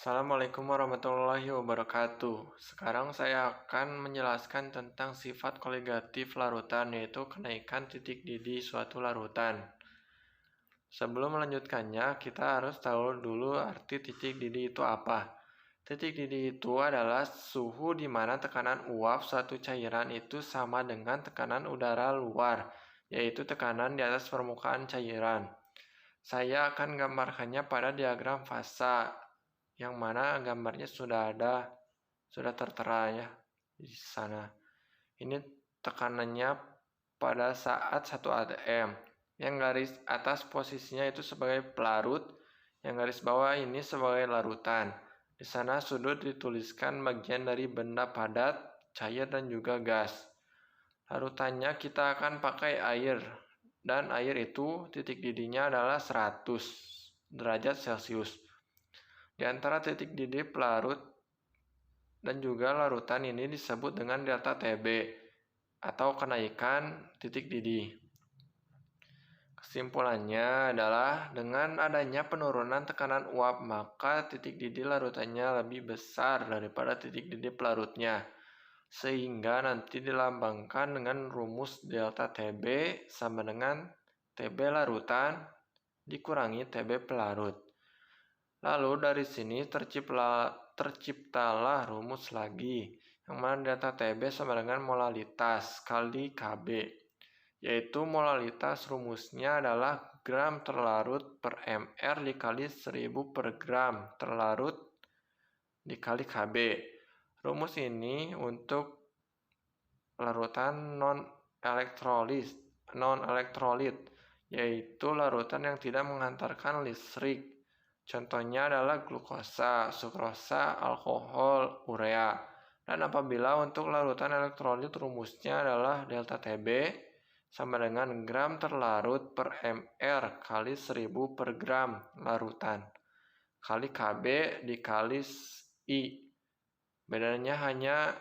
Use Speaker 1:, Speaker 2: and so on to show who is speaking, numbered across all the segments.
Speaker 1: Assalamualaikum warahmatullahi wabarakatuh. Sekarang saya akan menjelaskan tentang sifat koligatif larutan, yaitu kenaikan titik didih suatu larutan. Sebelum melanjutkannya, kita harus tahu dulu arti titik didih itu apa. Titik didih itu adalah suhu di mana tekanan uap suatu cairan itu sama dengan tekanan udara luar, yaitu tekanan di atas permukaan cairan. Saya akan gambarkannya pada diagram fasa, yang mana gambarnya sudah tertera ya di sana. Ini tekanannya pada saat 1 atm. Yang garis atas posisinya itu sebagai pelarut, yang garis bawah ini sebagai larutan. Di sana sudut dituliskan bagian dari benda padat, cair dan juga gas. Larutannya kita akan pakai air, dan air itu titik didihnya adalah 100 derajat Celcius. Di antara titik didih pelarut dan juga larutan ini disebut dengan delta Tb atau kenaikan titik didih. Kesimpulannya adalah dengan adanya penurunan tekanan uap, maka titik didih larutannya lebih besar daripada titik didih pelarutnya, sehingga nanti dilambangkan dengan rumus delta Tb sama dengan Tb larutan dikurangi Tb pelarut. Lalu dari sini terciptalah rumus lagi, yang mana delta Tb sama dengan molalitas kali Kb, yaitu molalitas rumusnya adalah gram terlarut per mr dikali 1000 per gram terlarut dikali Kb. Rumus ini untuk larutan non-elektrolit, yaitu larutan yang tidak menghantarkan listrik. Contohnya adalah glukosa, sukrosa, alkohol, urea. Dan apabila untuk larutan elektrolit rumusnya adalah delta Tb sama dengan gram terlarut per mr kali 1000 per gram larutan kali Kb dikali I. Bedanya hanya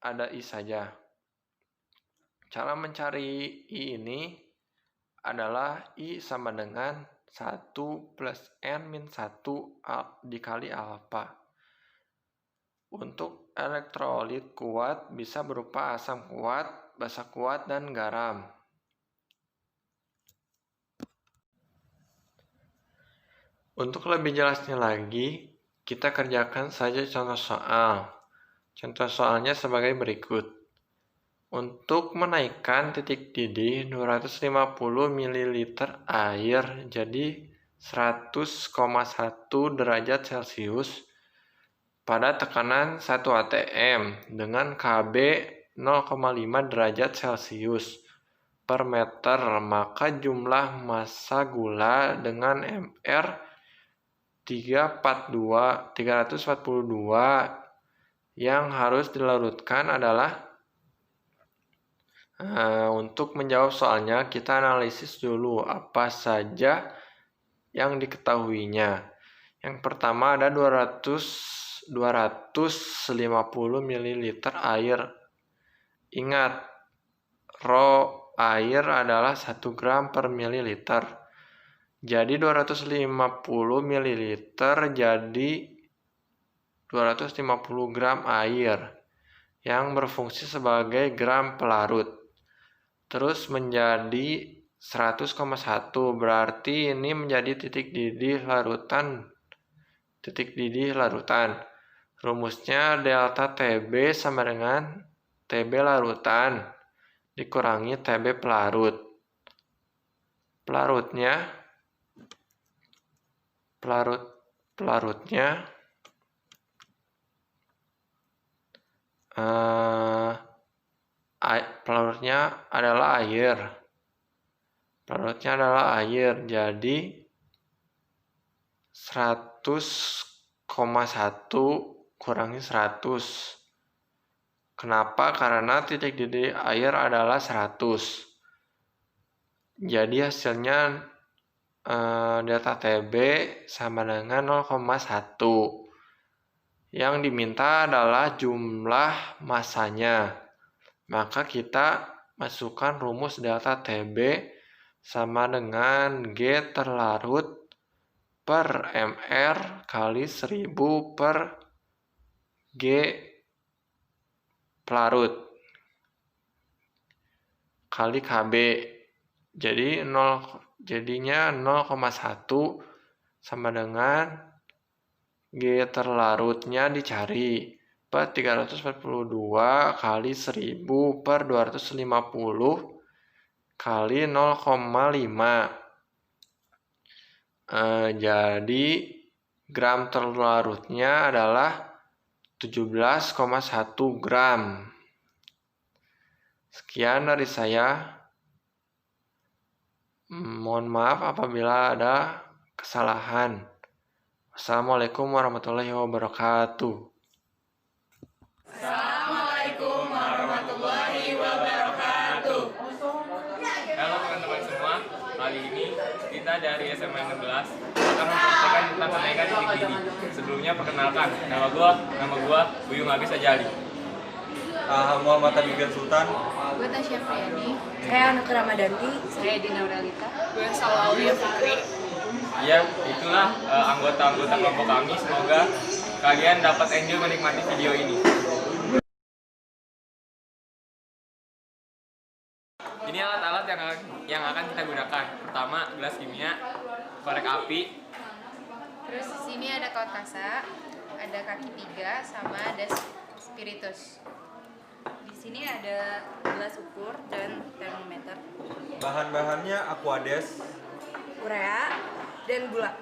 Speaker 1: ada I saja. Cara mencari I ini adalah I sama dengan 1 plus N-1 dikali alfa. Untuk elektrolit kuat bisa berupa asam kuat, basa kuat, dan garam. Untuk lebih jelasnya lagi, kita kerjakan saja contoh soal. Contoh soalnya sebagai berikut. Untuk menaikkan titik didih 250 ml air jadi 100,1 derajat Celcius pada tekanan 1 atm dengan Kb 0,5 derajat Celcius per meter, maka jumlah massa gula dengan Mr 342 yang harus dilarutkan adalah untuk menjawab soalnya, kita analisis dulu apa saja yang diketahuinya. Yang pertama ada 250 ml air. Ingat, rho air adalah 1 gram per mililiter. Jadi 250 ml jadi 250 gram air yang berfungsi sebagai gram pelarut. Terus menjadi 100,1, berarti ini menjadi titik didih larutan. Rumusnya delta Tb sama dengan Tb larutan dikurangi Tb pelarut. Pelarutnya adalah air. Jadi 100,1 kurangi 100. Kenapa? Karena titik didih air adalah 100. Jadi hasilnya delta Tb sama dengan 0,1. Yang diminta adalah jumlah massanya. Maka kita masukkan rumus delta Tb sama dengan G terlarut per mr kali 1000 per G pelarut kali Kb. Jadinya 0,1 sama dengan G terlarutnya dicari per 342 kali 1000 per 250 kali 0,5. Jadi gram terlarutnya adalah 17,1 gram. Sekian dari saya. Mohon maaf apabila ada kesalahan. Assalamualaikum warahmatullahi wabarakatuh.
Speaker 2: Assalamualaikum warahmatullahi wabarakatuh.
Speaker 3: Halo teman-teman semua, kali ini kita dari SMA 16 akan mempraktikkan tentang kenaikan titik didih. Sebelumnya perkenalkan, nama gua Buyung Agis Ajali.
Speaker 4: Muhammad Abigail Sultan.
Speaker 5: Gue Tasya Priyani.
Speaker 6: Saya Anuka Ramadanti.
Speaker 5: Saya Dina Aurelita.
Speaker 2: Gue Salawiyah Fikri.
Speaker 3: Ya, itulah anggota-anggota kelompok kami. Semoga kalian dapat enjoy menikmati video ini. Ini alat-alat yang akan kita gunakan. Pertama, gelas kimia, korek api.
Speaker 5: Terus di sini ada kaut kasa, ada kaki 3 sama ada spiritus.
Speaker 6: Di sini ada gelas ukur dan termometer,
Speaker 4: Bahan-bahannya Aquades,
Speaker 6: urea, dan gula.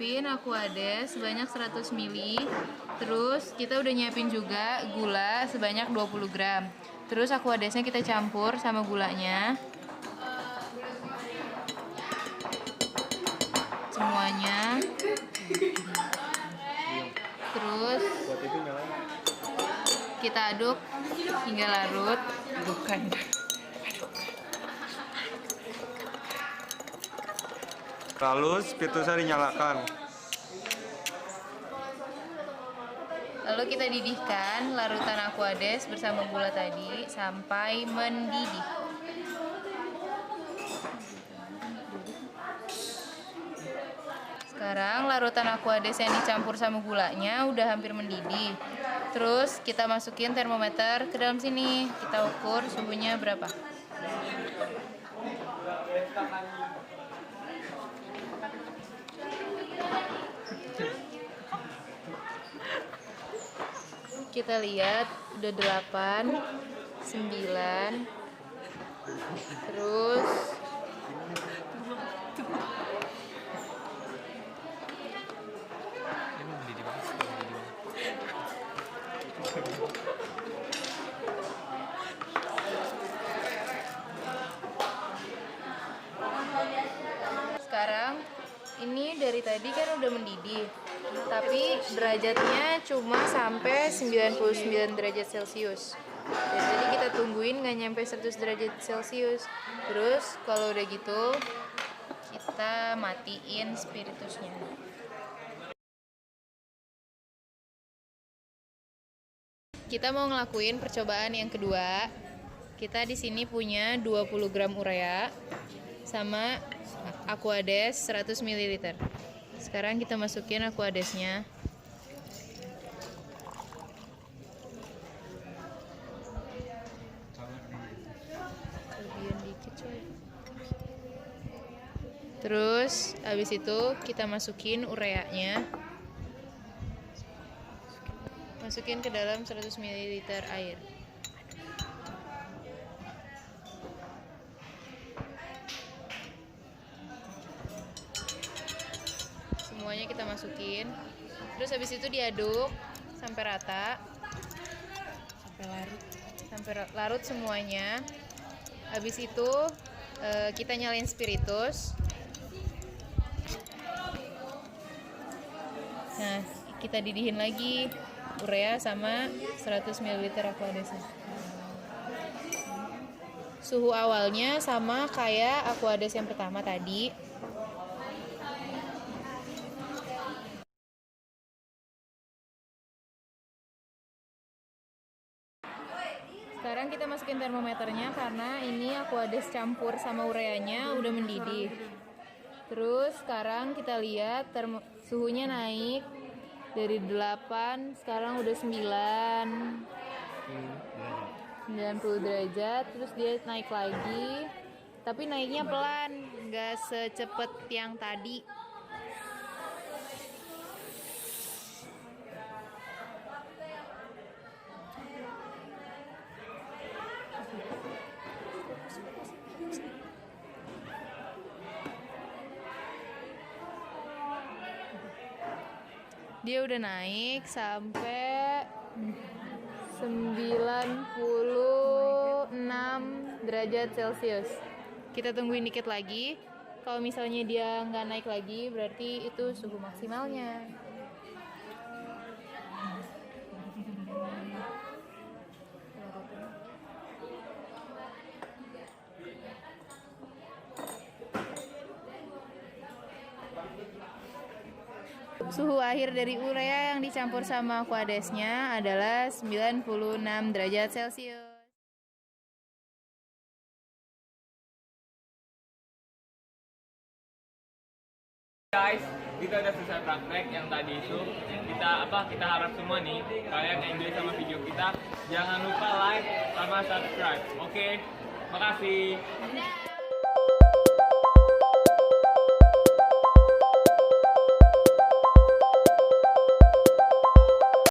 Speaker 5: Nyiapin Aquades sebanyak 100 ml. Terus kita udah nyiapin juga gula sebanyak 20 gram. Terus Aquadesnya kita campur sama gulanya. Semuanya. Terus kita aduk hingga larut.
Speaker 4: lalu spiritusnya dinyalakan.
Speaker 5: Lalu kita didihkan larutan Aquades bersama gula tadi sampai mendidih. Sekarang larutan Aquades yang dicampur sama gulanya udah hampir mendidih. Terus kita masukin termometer ke dalam sini. Kita ukur suhunya berapa. Kita lihat udah 8, 9, terus sekarang ini dari tadi kan udah mendidih, tapi derajatnya cuma sampai 99 derajat Celcius. Jadi kita tungguin nggak nyampe 100 derajat Celcius. Terus kalau udah gitu kita matiin spiritusnya. Kita mau ngelakuin percobaan yang kedua. Kita di sini punya 20 gram urea sama Aquades 100 ml. Sekarang kita masukin Aquadesnya. Kelebihan dikit coy. Terus habis itu kita masukin ureanya. Masukin ke dalam 100 ml air. Semuanya kita masukin. Terus habis itu diaduk sampai rata. Sampai larut semuanya. Habis itu kita nyalain spiritus. Nah, kita didihin lagi urea sama 100 ml Aquadesnya. Suhu awalnya sama kayak Aquades yang pertama tadi. Sekarang kita masukin termometernya karena ini Aquades campur sama ureanya udah mendidih. Terus sekarang kita lihat suhunya naik dari 8, sekarang udah 90 derajat. Terus dia naik lagi, tapi naiknya pelan, nggak secepat yang tadi. Dia udah naik sampai 96 derajat Celcius. Kita tungguin dikit lagi. Kalau misalnya dia nggak naik lagi, berarti itu suhu maksimalnya. Suhu akhir dari urea yang dicampur sama aquadesnya adalah 96 derajat Celcius.
Speaker 3: Guys, kita udah selesai praktek yang tadi itu. Kita harap semua nih kalian yang enjoy sama video kita, jangan lupa like sama subscribe. Oke, makasih.
Speaker 5: Dadah.